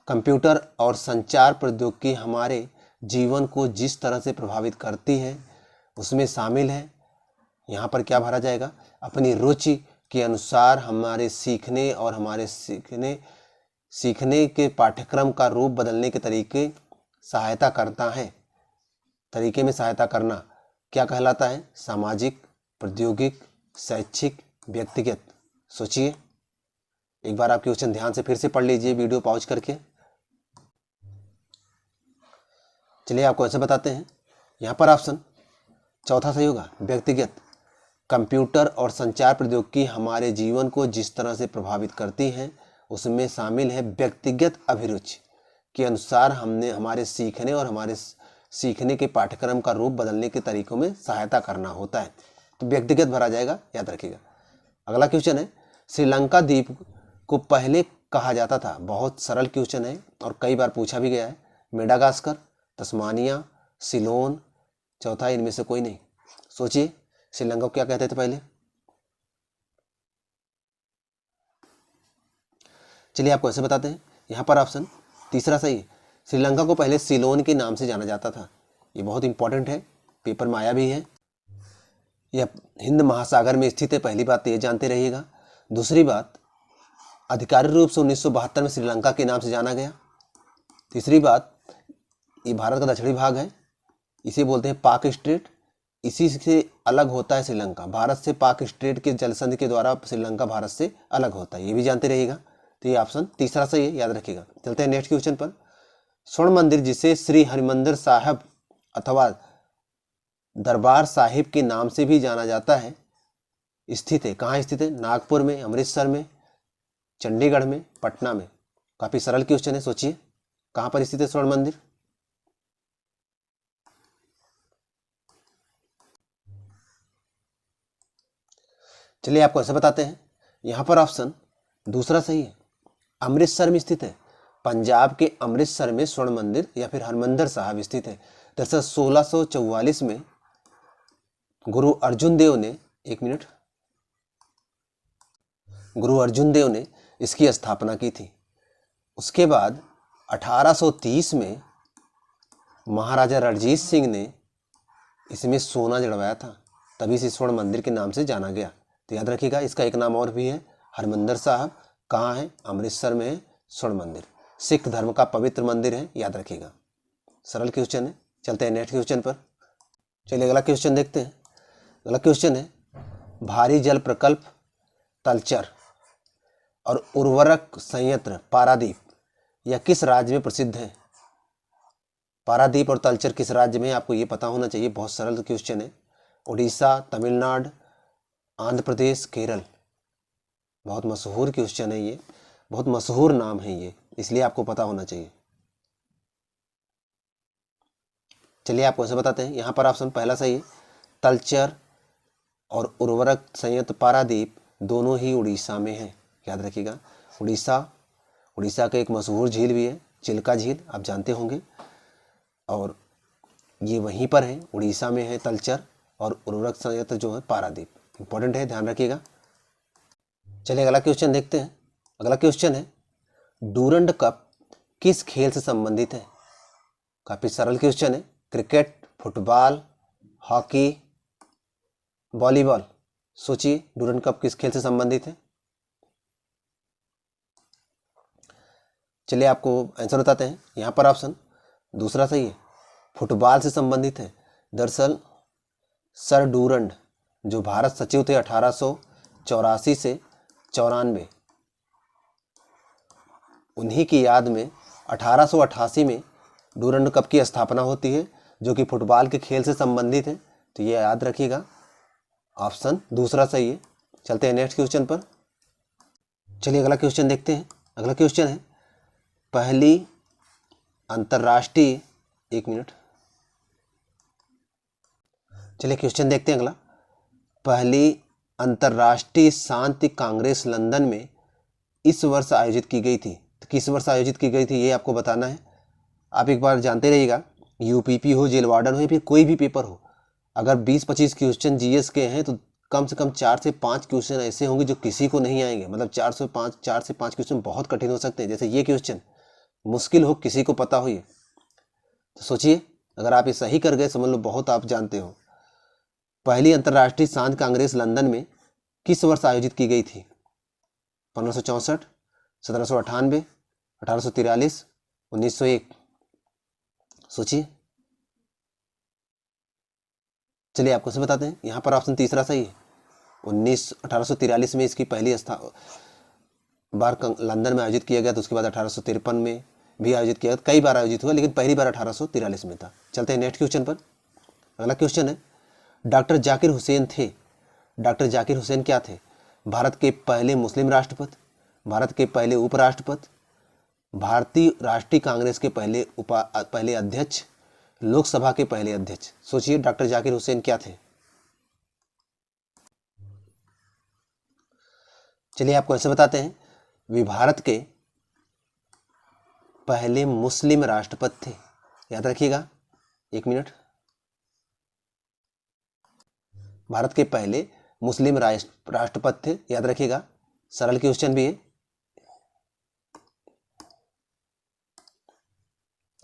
Computer और संचार प्रौद्योगिकी हमारे जीवन को जिस तरह से प्रभावित करती है उसमें शामिल है, यहाँ पर क्या भरा जाएगा, अपनी रुचि के अनुसार हमारे सीखने और हमारे सीखने के पाठ्यक्रम का रूप बदलने के तरीके सहायता करता है। तरीके में सहायता करना क्या कहलाता है, सामाजिक, प्रौद्योगिक, शैक्षिक, व्यक्तिगत। सोचिए, एक बार आप क्वेश्चन ध्यान से फिर से पढ़ लीजिए वीडियो पॉज करके। चलिए आपको ऐसे बताते हैं, यहाँ पर ऑप्शन चौथा सही होगा, व्यक्तिगत। कंप्यूटर और संचार प्रौद्योगिकी हमारे जीवन को जिस तरह से प्रभावित करती हैं उसमें शामिल है व्यक्तिगत अभिरुचि के अनुसार हमने हमारे सीखने और हमारे सीखने के पाठ्यक्रम का रूप बदलने के तरीकों में सहायता करना होता है। तो व्यक्तिगत भरा जाएगा, याद रखिएगा। अगला क्वेश्चन है, श्रीलंका द्वीप को पहले कहा जाता था। बहुत सरल क्वेश्चन है और कई बार पूछा भी गया है। मेडागास्कर, तस्मानिया, सिलोन, चौथा इनमें से कोई नहीं। सोचिए, श्रीलंका को क्या कहते थे पहले। चलिए आपको ऐसे बताते हैं, यहाँ पर ऑप्शन तीसरा सही है। श्रीलंका को पहले सिलोन के नाम से जाना जाता था। ये बहुत इंपॉर्टेंट है, पेपर में आया भी है। यह हिंद महासागर में स्थित है, पहली बात ये जानते रहिएगा। दूसरी बात, आधिकारिक रूप से 1972 में श्रीलंका के नाम से जाना गया। तीसरी बात, ये भारत का दक्षिणी भाग है, इसे बोलते हैं पाक स्ट्रेट। इसी से अलग होता है श्रीलंका, भारत से पाक स्ट्रेट के जलसंधि के द्वारा श्रीलंका भारत से अलग होता है, ये भी जानते रहिएगा। तो ये ऑप्शन तीसरा सही है, याद रखिएगा। चलते हैं नेक्स्ट क्वेश्चन पर। स्वर्ण मंदिर, जिसे श्री हरिमंदिर साहिब अथवा दरबार साहिब के नाम से भी जाना जाता है, स्थित है, कहाँ स्थित है, नागपुर में, अमृतसर में, चंडीगढ़ में, पटना में। काफी सरल क्वेश्चन है, सोचिए कहाँ पर स्थित है स्वर्ण मंदिर। चलिए आपको ऐसे बताते हैं, यहाँ पर ऑप्शन दूसरा सही है, अमृतसर में स्थित है। पंजाब के अमृतसर में स्वर्ण मंदिर या फिर हरमंदिर साहिब स्थित है। दरअसल 1644 में गुरु अर्जुन देव ने, एक मिनट, गुरु अर्जुन देव ने इसकी स्थापना की थी। उसके बाद 1830 में महाराजा रणजीत सिंह ने इसमें सोना जड़वाया था, तभी इसे स्वर्ण मंदिर के नाम से जाना गया। तो याद रखिएगा, इसका एक नाम और भी है, हरमंदिर साहिब। कहाँ है, अमृतसर में है स्वर्ण मंदिर। सिख धर्म का पवित्र मंदिर है, याद रखिएगा। सरल क्वेश्चन है। चलते हैं नेक्स्ट क्वेश्चन पर। चलिए अगला क्वेश्चन देखते हैं। अगला क्वेश्चन है, भारी जल प्रकल्प तलचर और उर्वरक संयंत्र पारादीप यह किस राज्य में प्रसिद्ध है। पारादीप और तलचर किस राज्य में, आपको ये पता होना चाहिए। बहुत सरल क्वेश्चन है। उड़ीसा, तमिलनाडु, आंध्र प्रदेश, केरल। बहुत मशहूर क्वेश्चन है ये, बहुत मशहूर नाम है ये, इसलिए आपको पता होना चाहिए। चलिए आपको ऐसे बताते हैं, यहाँ पर ऑप्शन पहला सही है, तलचर और उर्वरक संयंत्र पारादीप दोनों ही उड़ीसा में है, याद रखिएगा। उड़ीसा का एक मशहूर झील भी है, चिल्का झील, आप जानते होंगे, और ये वहीं पर है, उड़ीसा में है तलचर, और उर्वरक संयंत्र जो है पारादीप। इंपॉर्टेंट है, ध्यान रखिएगा। चलिए अगला क्वेश्चन देखते हैं। अगला क्वेश्चन है, डूरंड कप किस खेल से संबंधित है। काफी सरल क्वेश्चन है। Cricket, football, hockey, volleyball. सोचिए डूरंड कप किस खेल से संबंधित है। चलिए आपको आंसर बताते हैं। यहाँ पर ऑप्शन दूसरा सही है, फुटबॉल से संबंधित है। दरअसल सर डूरंड जो भारत सचिव थे 1884 से 94, उन्हीं की याद में 1888 में डूरंड कप की स्थापना होती है, जो कि फुटबॉल के खेल से संबंधित है। तो ये याद रखिएगा, ऑप्शन दूसरा सही है। चलते हैं नेक्स्ट क्वेश्चन पर। चलिए अगला क्वेश्चन देखते हैं। अगला क्वेश्चन है, पहली अंतर्राष्ट्रीय, एक मिनट, चलिए क्वेश्चन देखते हैं अगला। पहली अंतर्राष्ट्रीय शांति कांग्रेस लंदन में इस वर्ष आयोजित की गई थी। तो किस वर्ष आयोजित की गई थी ये आपको बताना है। आप एक बार जानते रहिएगा, यूपीपी हो, जेल वार्डन हो, या फिर कोई भी पेपर हो, अगर 20-25 क्वेश्चन जीएस के हैं तो कम से कम 4 से 5 क्वेश्चन ऐसे होंगे जो किसी को नहीं आएंगे। मतलब 4 से 5 क्वेश्चन बहुत कठिन हो सकते हैं। जैसे ये क्वेश्चन मुश्किल हो किसी को पता हो ये। तो सोचिए, अगर आप ये सही कर गए समझ लो बहुत आप जानते हो। पहली अंतर्राष्ट्रीय सांझ कांग्रेस लंदन में किस वर्ष आयोजित की गई थी? 1564, 1798, 1843, 1901। सोचिए। चलिए आपको से बताते हैं। यहाँ पर ऑप्शन तीसरा सही है। 1843 में इसकी पहली बार लंदन में आयोजित किया गया, तो उसके बाद 1853 में भी आयोजित किया, कई बार आयोजित हुआ, लेकिन पहली बार 1843 में था। चलते हैं नेक्स्ट क्वेश्चन पर। अगला क्वेश्चन है, डॉक्टर जाकिर हुसैन थे। डॉक्टर जाकिर हुसैन क्या थे? भारत के पहले मुस्लिम राष्ट्रपति, भारत के पहले उपराष्ट्रपति, भारतीय राष्ट्रीय कांग्रेस के पहले अध्यक्ष, लोकसभा के पहले अध्यक्ष। सोचिए डॉक्टर जाकिर हुसैन क्या थे? चलिए आपको ऐसे बताते हैं, वे भारत के पहले मुस्लिम राष्ट्रपति थे। याद रखिएगा, एक मिनट। भारत के पहले मुस्लिम राष्ट्रपति थे, याद रखिएगा। सरल क्वेश्चन भी है।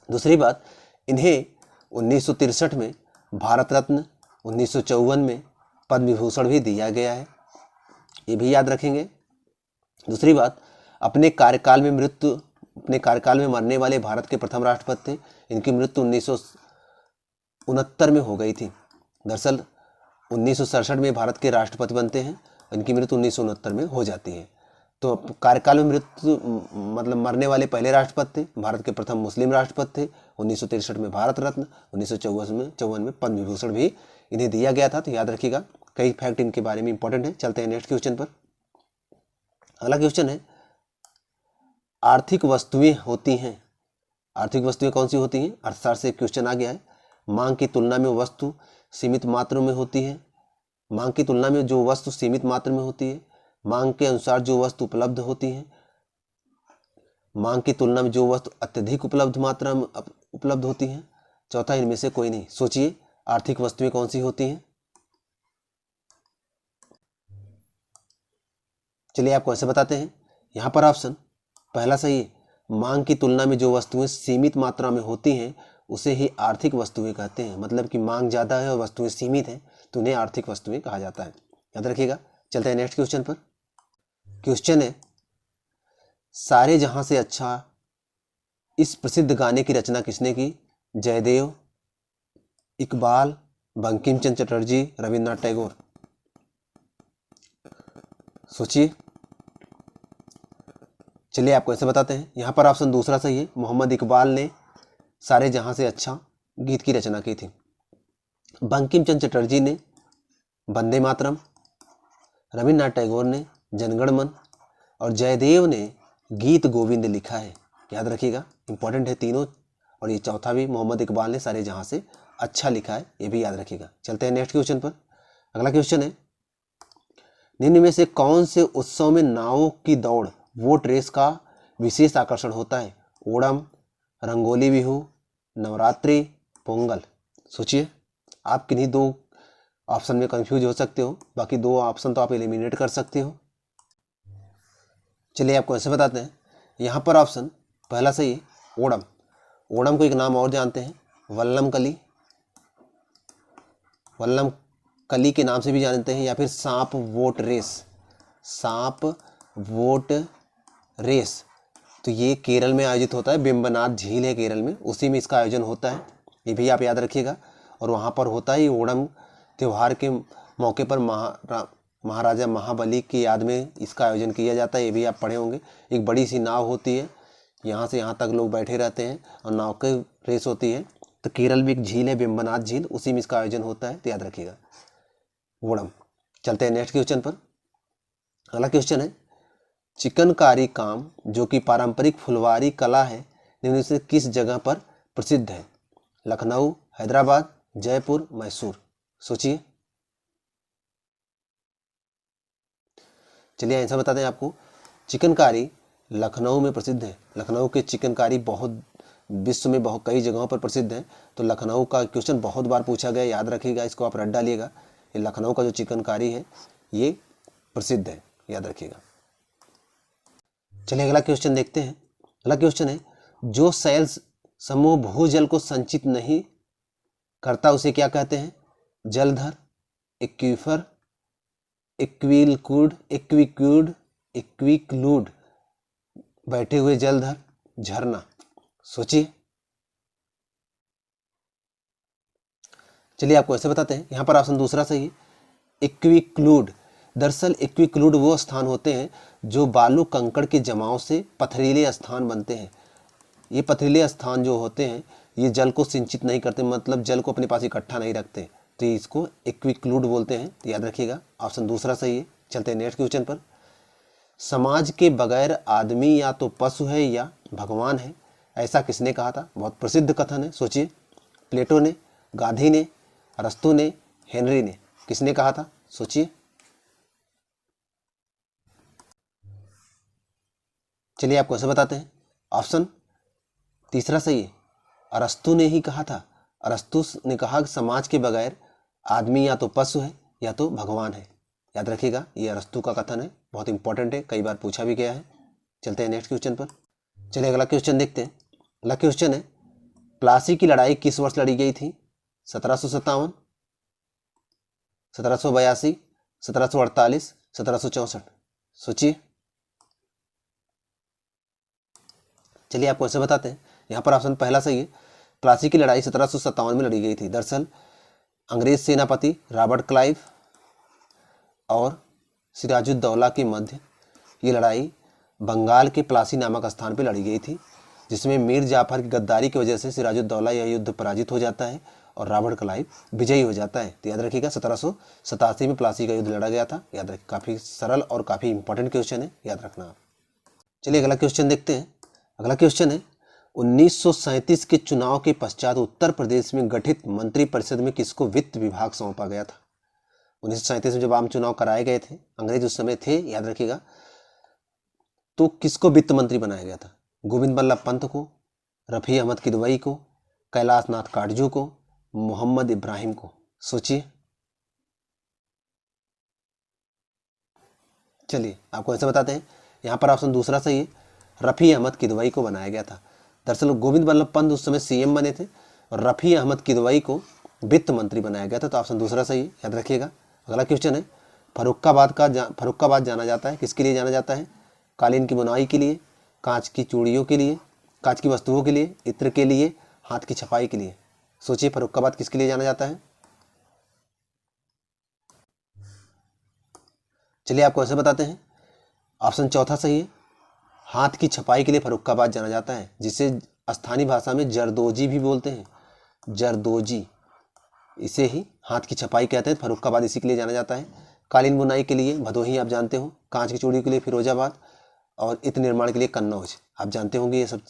दूसरी बात, इन्हें 1963 में भारत रत्न, 1954 में पद्म विभूषण भी दिया गया है, ये भी याद रखेंगे। दूसरी बात, अपने कार्यकाल में मरने वाले भारत के प्रथम राष्ट्रपति थे। इनकी मृत्यु 1969 में हो गई थी। दरअसल 1967 में भारत के राष्ट्रपति बनते हैं, इनकी मृत्यु 1969 में हो जाती है। तो कार्यकाल में मृत्यु मतलब मरने वाले पहले राष्ट्रपति थे, भारत के प्रथम मुस्लिम राष्ट्रपति थे। 1963 में भारत रत्न, 1954 में पद्म विभूषण भी इन्हें दिया गया था। तो याद रखिएगा, कई फैक्ट इनके बारे में इंपॉर्टेंट है। चलते हैं नेक्स्ट क्वेश्चन पर। अगला क्वेश्चन है, आर्थिक वस्तुएं होती हैं। आर्थिक वस्तुएं कौन सी होती हैं? अर्थशास्त्र से क्वेश्चन आ गया है। मांग की तुलना में वस्तु सीमित मात्रा में होती है। मांग की तुलना में जो वस्तु सीमित मात्रा में होती है, मांग के अनुसार जो वस्तु उपलब्ध होती है, मांग की तुलना में जो वस्तु अत्यधिक मात्रा में उपलब्ध होती है। चौथा, इनमें से कोई नहीं। सोचिए आर्थिक वस्तुएं कौन सी होती हैं? चलिए आपको ऐसे बताते हैं। यहाँ पर ऑप्शन पहला सही है। मांग की तुलना में जो वस्तुएं सीमित मात्रा में होती हैं उसे ही आर्थिक वस्तुएं कहते हैं। मतलब कि मांग ज़्यादा है और वस्तुएं सीमित हैं तो उन्हें आर्थिक वस्तुएं कहा जाता है। याद रखिएगा। चलते हैं नेक्स्ट क्वेश्चन पर। क्वेश्चन है, सारे जहां से अच्छा इस प्रसिद्ध गाने की रचना किसने की? जयदेव, इकबाल, बंकिम चंद्र चटर्जी, रविन्द्रनाथ टैगोर। सोचिए। चलिए आपको ऐसे बताते हैं। यहाँ पर ऑप्शन दूसरा सही है। मोहम्मद इकबाल ने सारे जहां से अच्छा गीत की रचना की थी। बंकिम चंद्र चटर्जी ने वंदे मातरम, रविन्द्रनाथ टैगोर ने जनगण मन और जयदेव ने गीत गोविंद लिखा है। याद रखिएगा, इंपॉर्टेंट है तीनों। और ये चौथा भी मोहम्मद इकबाल ने सारे जहां से अच्छा लिखा है, ये भी याद रखिएगा। चलते हैं नेक्स्ट क्वेश्चन पर। अगला क्वेश्चन है, निम्न में से कौन से उत्सव में नावों की दौड़ वोट रेस का विशेष आकर्षण होता है? ओणम, रंगोली बिहू, नवरात्रि, पोंगल। सोचिए। आप किन्हीं दो ऑप्शन में कंफ्यूज हो सकते हो, बाकी दो ऑप्शन तो आप एलिमिनेट कर सकते हो। चलिए आपको ऐसे बताते हैं। यहाँ पर ऑप्शन पहला सही है, ओणम। ओणम को एक नाम और जानते हैं, वल्लम कली। वल्लम कली के नाम से भी जानते हैं, या फिर सांप वोट रेस। सांप वोट रेस तो ये केरल में आयोजित होता है। बिम्बनाथ झील है केरल में, उसी में इसका आयोजन होता है, ये भी आप याद रखिएगा। और वहाँ पर होता है ओणम त्यौहार के मौके पर महाराजा महाबली की याद में इसका आयोजन किया जाता है, ये भी आप पढ़े होंगे। एक बड़ी सी नाव होती है, यहाँ से यहाँ तक लोग बैठे रहते हैं और नाव की रेस होती है। तो केरल में एक झील है बिम्बनाथ झील, उसी में इसका आयोजन होता है, तो याद रखिएगा ओणम। चलते हैं नेक्स्ट क्वेश्चन पर। अगला क्वेश्चन है, चिकनकारी काम जो कि पारंपरिक फुलवारी कला है निम्न से किस जगह पर प्रसिद्ध है? लखनऊ, हैदराबाद, जयपुर, मैसूर। सोचिए। चलिए आंसर बताते हैं आपको। चिकनकारी लखनऊ में प्रसिद्ध है। लखनऊ के चिकनकारी बहुत विश्व में बहुत कई जगहों पर प्रसिद्ध है। तो लखनऊ का क्वेश्चन बहुत बार पूछा गया, याद रखिएगा, इसको आप रट डालिएगा। ये लखनऊ का जो चिकनकारी है ये प्रसिद्ध है, याद रखिएगा। चलिए अगला क्वेश्चन देखते हैं। अगला क्वेश्चन है, जो शैल समूह भूजल को संचित नहीं करता उसे क्या कहते हैं? जलधर, एक्वीफर, एक्विक्लूड, बैठे हुए जलधर, झरना। सोचिए। चलिए आपको ऐसे बताते हैं, यहाँ पर ऑप्शन दूसरा सही है, एक्विक्लूड। दरअसल एक्विक्लूड वो स्थान होते हैं जो बालू कंकड़ के जमाव से पथरीले स्थान बनते हैं। ये पथरीले स्थान जो होते हैं ये जल को सिंचित नहीं करते, मतलब जल को अपने पास इकट्ठा नहीं रखते, तो इसको एक्विक्लूड बोलते हैं। तो याद रखिएगा ऑप्शन दूसरा सही है। चलते हैं नेक्स्ट क्वेश्चन पर। समाज के बगैर आदमी या तो पशु है या भगवान है, ऐसा किसने कहा था? बहुत प्रसिद्ध कथन है, सोचिए। प्लेटो ने, गांधी ने, अरस्तु ने, हेनरी ने, किसने कहा था? सोचिए। चलिए आपको ऐसे बताते हैं, ऑप्शन तीसरा सही है, अरस्तु ने ही कहा था। अरस्तु ने कहा कि समाज के बगैर आदमी या तो पशु है या तो भगवान है। याद रखिएगा ये अरस्तु का कथन है, बहुत इंपॉर्टेंट है, कई बार पूछा भी गया है। चलते हैं नेक्स्ट क्वेश्चन पर। चलिए अगला क्वेश्चन देखते हैं। अगला क्वेश्चन है, प्लासी की लड़ाई किस वर्ष लड़ी गई थी? 1757, 1782, 1748, 1764। सोचिए। चलिए आपको ऐसे बताते हैं, यहाँ पर ऑप्शन पहला सही है, प्लासी की लड़ाई 1757 में लड़ी गई थी। दरअसल अंग्रेज सेनापति रॉबर्ट क्लाइव और सिराजुद्दौला के मध्य ये लड़ाई बंगाल के प्लासी नामक स्थान पर लड़ी गई थी, जिसमें मीर जाफर की गद्दारी की वजह से सिराजुद्दौला यह युद्ध पराजित हो जाता है और रॉबर्ट क्लाइव विजयी हो जाता है। तो याद रखिएगा 1787 में प्लासी का युद्ध लड़ा गया था। याद रखिए, काफ़ी सरल और काफ़ी इंपॉर्टेंट क्वेश्चन है, याद रखना आप। चलिए अगला क्वेश्चन देखते हैं। अगला क्वेश्चन है, 1937 के चुनाव के पश्चात उत्तर प्रदेश में गठित मंत्रिपरिषद में किसको वित्त विभाग सौंपा गया था? 1937 में जब आम चुनाव कराए गए थे, अंग्रेज उस समय थे, याद रखिएगा, तो किसको वित्त मंत्री बनाया गया था? गोविंद बल्लभ पंत को, रफ़ी अहमद किदवई को, कैलाश नाथ काटजू को, मोहम्मद इब्राहिम को। सोचिए। चलिए आपको ऐसे बताते हैं, यहाँ पर ऑप्शन दूसरा सही है, रफ़ी अहमद किदवई को बनाया गया था। दरअसल गोविंद बल्लभ पंत उस समय सीएम बने थे और रफ़ी अहमद किदवई को वित्त मंत्री बनाया गया था। तो ऑप्शन दूसरा सही है, याद रखिएगा। अगला क्वेश्चन है, फर्रुखाबाद जाना जाता है, किसके लिए जाना जाता है? कालीन की बुनाई के लिए, कांच की चूड़ियों के लिए, कांच की वस्तुओं के लिए, इत्र के लिए, हाथ की छपाई के लिए। सोचिए फर्रुखाबाद किसके लिए जाना जाता है? चलिए आपको ऐसे बताते हैं, ऑप्शन चौथा सही है, हाथ की छपाई के लिए फर्रुखाबाद जाना जाता है, जिसे स्थानीय भाषा में जरदोजी भी बोलते हैं। जरदोजी, इसे ही हाथ की छपाई कहते हैं। फर्रुखाबाद इसी के लिए जाना जाता है। कालीन बुनाई के लिए भदोही आप जानते हो, कांच की चूड़ी के लिए फिरोजाबाद और इत्र निर्माण के लिए कन्नौज, आप जानते होंगे ये सब।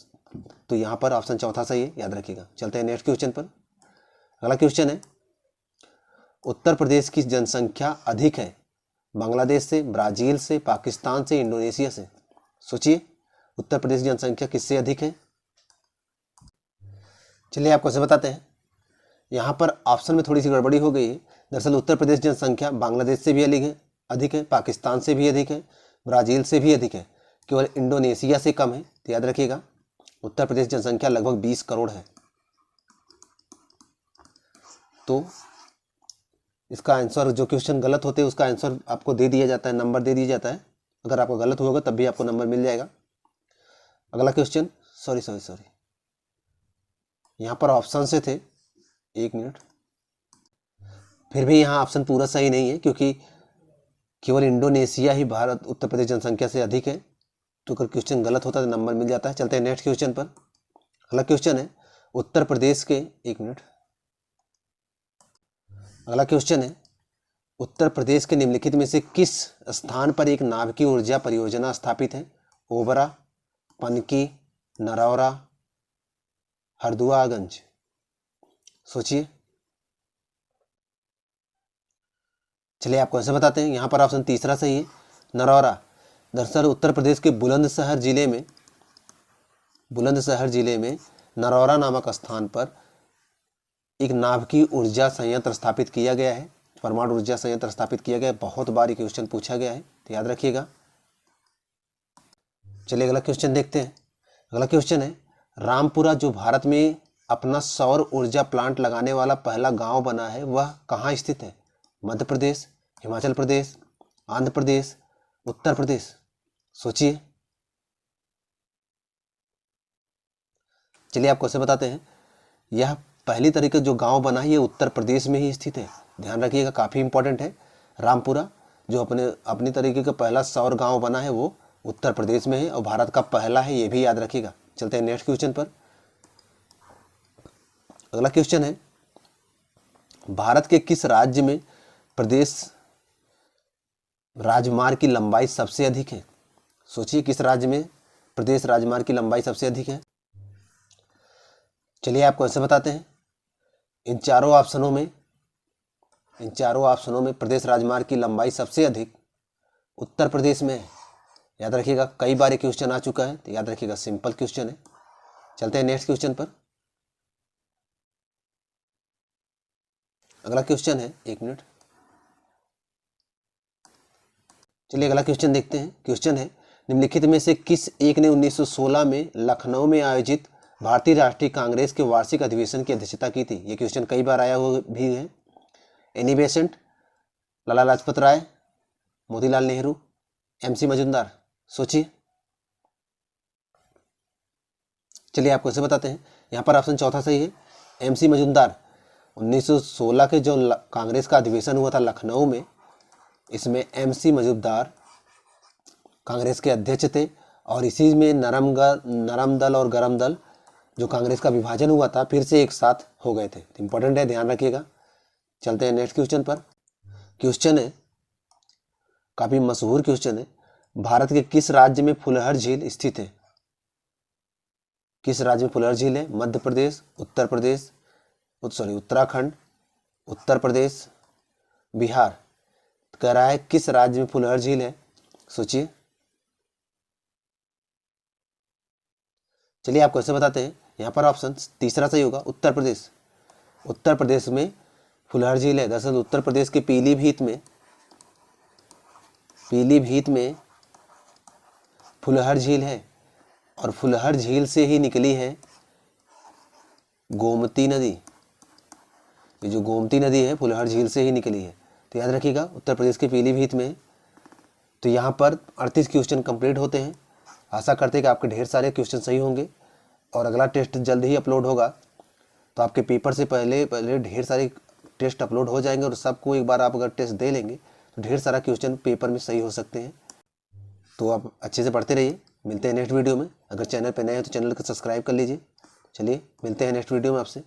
तो यहाँ पर ऑप्शन चौथा सही है, याद रखिएगा। चलते हैं नेक्स्ट क्वेश्चन पर। अगला क्वेश्चन है, उत्तर प्रदेश की जनसंख्या अधिक है बांग्लादेश से, ब्राजील से, पाकिस्तान से, इंडोनेशिया से? सोचिए उत्तर प्रदेश की जनसंख्या किससे अधिक है? चलिए आपको ऐसे बताते हैं, यहाँ पर ऑप्शन में थोड़ी सी गड़बड़ी हो गई है। दरअसल उत्तर प्रदेश की जनसंख्या बांग्लादेश से भी अधिक है, पाकिस्तान से भी अधिक है, ब्राज़ील से भी अधिक है, केवल इंडोनेशिया से कम है। तो याद रखिएगा उत्तर प्रदेश की जनसंख्या लगभग 20 करोड़ है। तो इसका आंसर, जो क्वेश्चन गलत होते हैं उसका आंसर आपको दे दिया जाता है, नंबर दे दिया जाता है। अगर आपको गलत होगा तब भी आपको नंबर मिल जाएगा। अगला क्वेश्चन, सॉरी, यहाँ पर ऑप्शन से थे, एक मिनट, फिर भी यहाँ ऑप्शन पूरा सही नहीं है, क्योंकि केवल इंडोनेशिया ही भारत उत्तर प्रदेश जनसंख्या से अधिक है। तो अगर क्वेश्चन गलत होता है तो नंबर मिल जाता है। चलते हैं नेक्स्ट क्वेश्चन पर। अगला क्वेश्चन है, उत्तर प्रदेश के, एक मिनट, अगला क्वेश्चन है, उत्तर प्रदेश के निम्नलिखित में से किस स्थान पर एक नाभिकीय ऊर्जा परियोजना स्थापित है? ओबरा, पनकी, नरौरा, हरदुआगंज। सोचिए। चलिए आपको ऐसे बताते हैं, यहाँ पर ऑप्शन तीसरा सही है, नरौरा। दरअसल उत्तर प्रदेश के बुलंदशहर जिले में नरौरा नामक स्थान पर एक नाभिकीय ऊर्जा संयंत्र स्थापित किया गया है, परमाणु ऊर्जा संयंत्र स्थापित किया गया है। बहुत बार ये क्वेश्चन पूछा गया है, तो याद रखिएगा। चलिए अगला क्वेश्चन देखते हैं। अगला क्वेश्चन है, रामपुरा जो भारत में अपना सौर ऊर्जा प्लांट लगाने वाला पहला गांव बना है वह कहाँ स्थित है? मध्य प्रदेश, हिमाचल प्रदेश, आंध्र प्रदेश, उत्तर प्रदेश? सोचिए। चलिए आपको ऐसे बताते हैं, यह पहली तरीके जो गांव बना है ये उत्तर प्रदेश में ही स्थित है। ध्यान रखिएगा, काफ़ी इंपॉर्टेंट है। रामपुरा जो अपनी तरीके का पहला सौर गांव बना है वो उत्तर प्रदेश में है और भारत का पहला है, ये भी याद रखिएगा। चलते हैं नेक्स्ट क्वेश्चन पर। अगला क्वेश्चन है, भारत के किस राज्य में प्रदेश राजमार्ग की लंबाई सबसे अधिक है? सोचिए, किस राज्य में प्रदेश राजमार्ग की लंबाई सबसे अधिक है? चलिए आपको ऐसे बताते हैं, इन चारों ऑप्शनों में प्रदेश राजमार्ग की लंबाई सबसे अधिक उत्तर प्रदेश में है। याद रखिएगा, कई बार ये क्वेश्चन आ चुका है, तो याद रखिएगा, सिंपल क्वेश्चन है। चलते हैं नेक्स्ट क्वेश्चन पर। अगला क्वेश्चन है, एक मिनट, चलिए अगला क्वेश्चन देखते हैं। क्वेश्चन है, निम्नलिखित में से किस एक ने 1916 में लखनऊ में आयोजित भारतीय राष्ट्रीय कांग्रेस के वार्षिक अधिवेशन की अध्यक्षता की थी? ये क्वेश्चन कई बार आया हुआ भी है। Annie Besant, Lala Lajpat Rai, Motilal Nehru, MC Majumdar? सोचिए। चलिए आपको ऐसे बताते हैं, यहाँ पर ऑप्शन चौथा सही है, एमसी मजुमदार। 1916 के जो कांग्रेस का अधिवेशन हुआ था लखनऊ में, इसमें एमसी मजुमदार कांग्रेस के अध्यक्ष थे और इसी में नरम दल और गरम दल जो कांग्रेस का विभाजन हुआ था फिर से एक साथ हो गए थे। इंपॉर्टेंट है, ध्यान रखिएगा। चलते हैं नेक्स्ट क्वेश्चन पर। क्वेश्चन है, काफी मशहूर क्वेश्चन है, भारत के किस राज्य में फुलहर झील स्थित है? किस राज्य में फुलहर झील है? मध्य प्रदेश, उत्तर प्रदेश, उत्तराखंड, उत्तर प्रदेश, बिहार? कह रहा है किस राज्य में फुलहर झील है? सोचिए। चलिए आपको ऐसे बताते हैं, यहाँ पर ऑप्शन तीसरा सही होगा, उत्तर प्रदेश। उत्तर प्रदेश में फुलहर झील है। दरअसल उत्तर प्रदेश के पीलीभीत में फुलहर झील है और फुलहर झील से ही निकली है गोमती नदी। ये जो गोमती नदी है फुलहर झील से ही निकली है, तो याद रखिएगा, उत्तर प्रदेश के पीलीभीत में। तो यहाँ पर 38 क्वेश्चन कंप्लीट होते हैं। आशा करते हैं कि आपके ढेर सारे क्वेश्चन सही होंगे और अगला टेस्ट जल्द ही अपलोड होगा, तो आपके पेपर से पहले ढेर सारे टेस्ट अपलोड हो जाएंगे और सबको एक बार आप अगर टेस्ट दे लेंगे तो ढेर सारा क्वेश्चन पेपर में सही हो सकते हैं। तो आप अच्छे से पढ़ते रहिए। मिलते हैं नेक्स्ट वीडियो में। अगर चैनल पर नए हैं तो चैनल को सब्सक्राइब कर लीजिए। चलिए मिलते हैं नेक्स्ट वीडियो में आपसे।